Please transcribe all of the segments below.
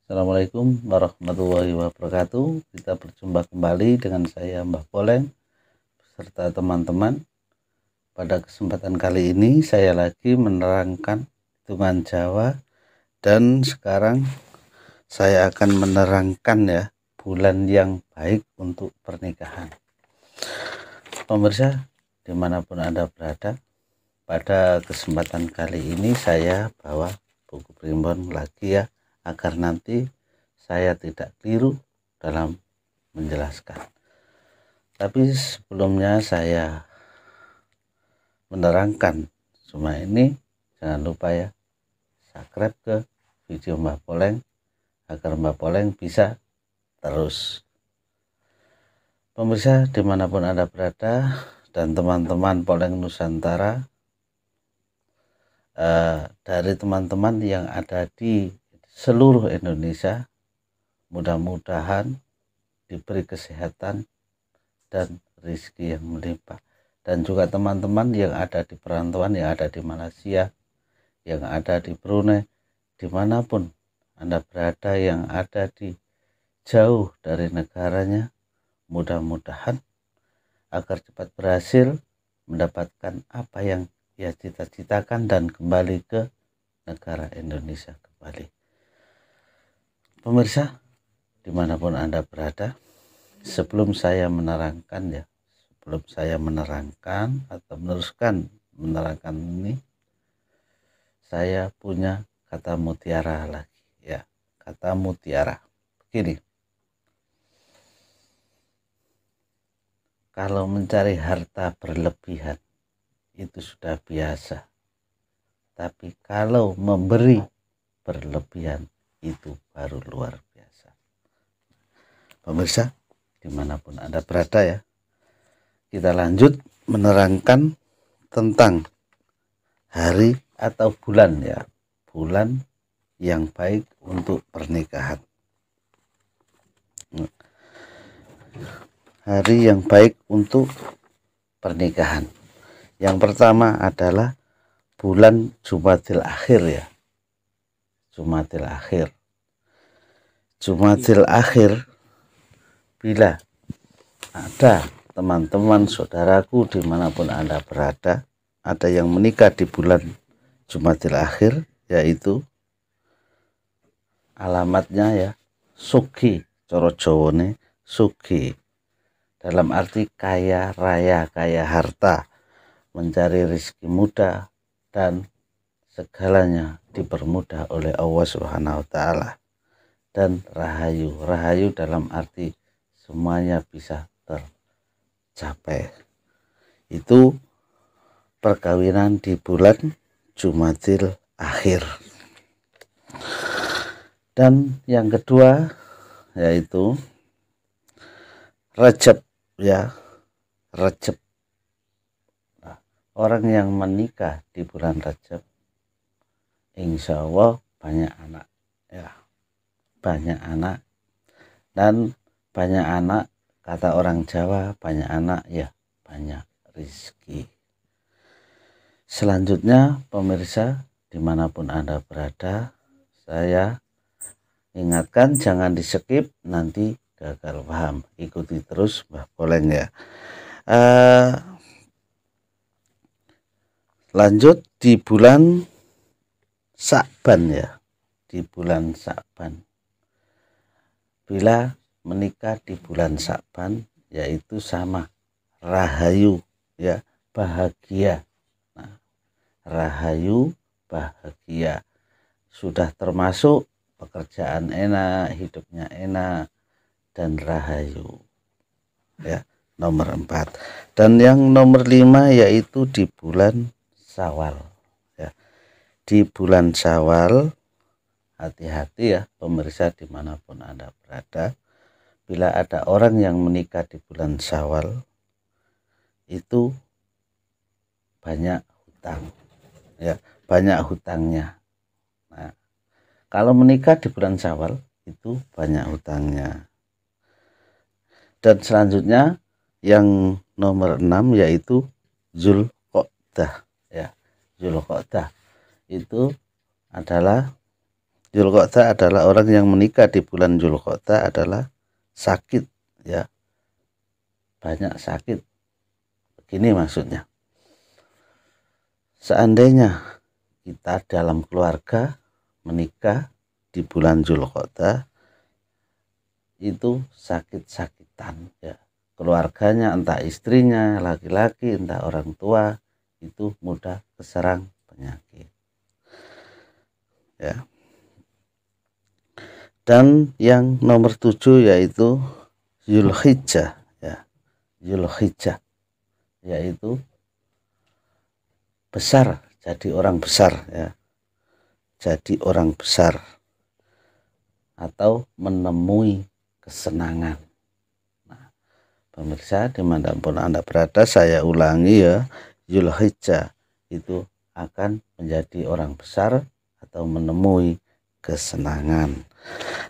Assalamualaikum warahmatullahi wabarakatuh. Kita berjumpa kembali dengan saya Mbah Poleng beserta teman-teman. Pada kesempatan kali ini saya lagi menerangkan hitungan Jawa, dan sekarang saya akan menerangkan bulan yang baik untuk pernikahan. Pemirsa dimanapun Anda berada, pada kesempatan kali ini saya bawa buku primbon lagi agar nanti saya tidak keliru dalam menjelaskan. Tapi sebelumnya saya menerangkan semua ini, jangan lupa subscribe ke video Mbah Poleng agar Mbah Poleng bisa terus. Pemirsa dimanapun Anda berada dan teman-teman Poleng Nusantara, dari teman-teman yang ada di seluruh Indonesia, mudah-mudahan diberi kesehatan dan rezeki yang melimpah. Dan juga teman-teman yang ada di perantauan, yang ada di Malaysia, yang ada di Brunei, dimanapun Anda berada, yang ada di jauh dari negaranya, mudah-mudahan agar cepat berhasil mendapatkan apa yang ia cita-citakan dan kembali ke negara Indonesia kembali. Pemirsa dimanapun Anda berada, sebelum saya menerangkan atau meneruskan menerangkan ini, saya punya kata mutiara lagi kata mutiara begini: kalau mencari harta berlebihan itu sudah biasa, tapi kalau memberi berlebihan itu baru luar biasa. Pemirsa dimanapun Anda berada kita lanjut menerangkan tentang hari atau bulan bulan yang baik untuk pernikahan. Hari yang baik untuk pernikahan yang pertama adalah bulan Jumadil Akhir Jumadil Akhir. Bila ada teman-teman saudaraku dimanapun Anda berada, ada yang menikah di bulan Jumadil Akhir, yaitu alamatnya Sugi, coro Jawane Sugi, dalam arti kaya raya, kaya harta, mencari rezeki mudah, dan segalanya dipermudah oleh Allah Subhanahu wa Ta'ala. Dan rahayu dalam arti semuanya bisa tercapai. Itu perkawinan di bulan Jumadil Akhir. Dan yang kedua yaitu Rajab Rajab. Orang yang menikah di bulan Rajab insya Allah banyak anak banyak anak. Dan banyak anak, kata orang Jawa, banyak anak banyak rezeki. Selanjutnya pemirsa dimanapun Anda berada, saya ingatkan jangan di skip, nanti gagal paham. Ikuti terus Mbah Poleng lanjut di bulan Sya'ban di bulan Sya'ban. Bila menikah di bulan Sya'ban yaitu sama rahayu bahagia. Rahayu bahagia, sudah termasuk pekerjaan enak, hidupnya enak, dan rahayu nomor 4. Dan yang nomor 5 yaitu di bulan Syawal di bulan Syawal. Hati-hati pemirsa dimanapun Anda berada, bila ada orang yang menikah di bulan Syawal itu banyak hutang banyak hutangnya. Nah, kalau menikah di bulan Syawal itu banyak hutangnya. Dan selanjutnya yang nomor 6 yaitu Zulqa'dah Zulqa'dah itu adalah Zulqa'dah adalah orang yang menikah di bulan Zulqa'dah adalah sakit, ya, banyak sakit. Begini maksudnya, seandainya kita dalam keluarga menikah di bulan Zulqa'dah itu sakit-sakitan, ya, keluarganya entah istrinya laki-laki entah orang tua itu mudah keserang penyakit, ya. Dan yang nomor 7 yaitu Zulhijjah, ya, Zulhijjah yaitu besar, jadi orang besar, ya, jadi orang besar atau menemui kesenangan. Nah, pemirsa dimanapun Anda berada, saya ulangi, ya, Zulhijjah itu akan menjadi orang besar atau menemui kesenangan.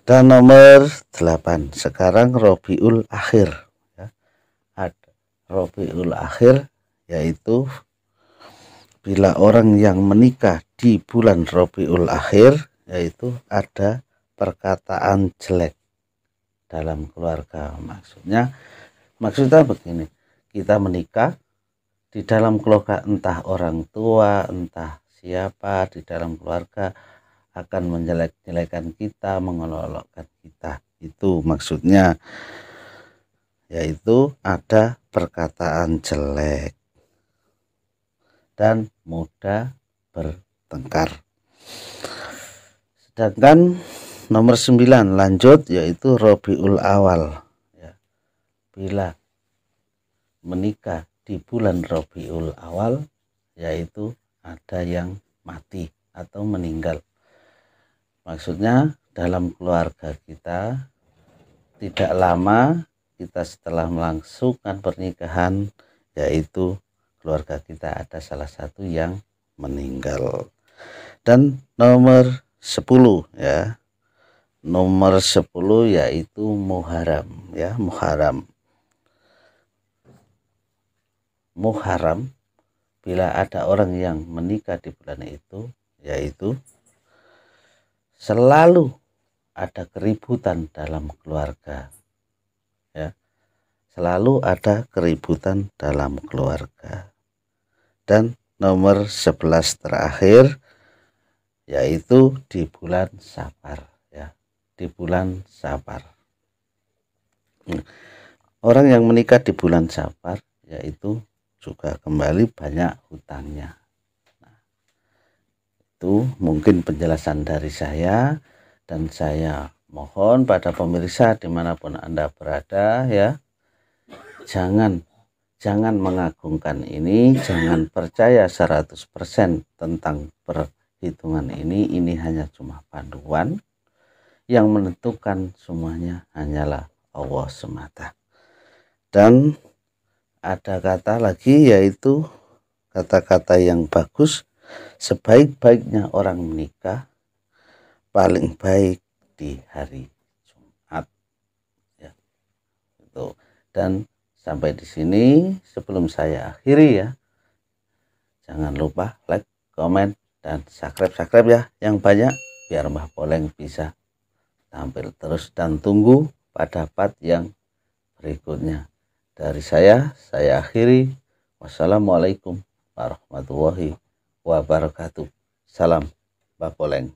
Dan nomor 8 sekarang Rabiul Akhir, ya. Ada Rabiul Akhir yaitu bila orang yang menikah di bulan Rabiul Akhir yaitu ada perkataan jelek dalam keluarga. Maksudnya begini, kita menikah di dalam keluarga, entah orang tua entah siapa di dalam keluarga akan menjelek-jelekan kita, mengolok-olokkan kita. Itu maksudnya, yaitu ada perkataan jelek dan mudah bertengkar. Sedangkan nomor 9 lanjut yaitu Rabiul Awal, ya. Bila menikah di bulan Rabiul Awal yaitu ada yang mati atau meninggal. Maksudnya dalam keluarga kita tidak lama kita setelah melangsungkan pernikahan yaitu keluarga kita ada salah satu yang meninggal. Dan nomor 10, ya, nomor 10 yaitu Muharram, ya, Muharram bila ada orang yang menikah di bulan itu yaitu selalu ada keributan dalam keluarga, ya, selalu ada keributan dalam keluarga. Dan nomor 11 terakhir yaitu di bulan Safar, ya, di bulan Safar. Orang yang menikah di bulan Safar yaitu juga kembali banyak hutangnya. Itu mungkin penjelasan dari saya, dan saya mohon pada pemirsa dimanapun Anda berada, ya, jangan mengagungkan ini, jangan percaya 100% tentang perhitungan ini hanya cuma panduan, yang menentukan semuanya hanyalah Allah semata. Dan ada kata lagi yaitu kata-kata yang bagus, sebaik-baiknya orang menikah paling baik di hari Jumat, ya, itu. Dan sampai di sini sebelum saya akhiri, ya, jangan lupa like, komen, dan subscribe ya yang banyak biar Mbah Boleng bisa tampil terus, dan tunggu pada part yang berikutnya. Dari saya akhiri. Wassalamualaikum warahmatullahi wabarakatuh. Salam Mbah Boleng.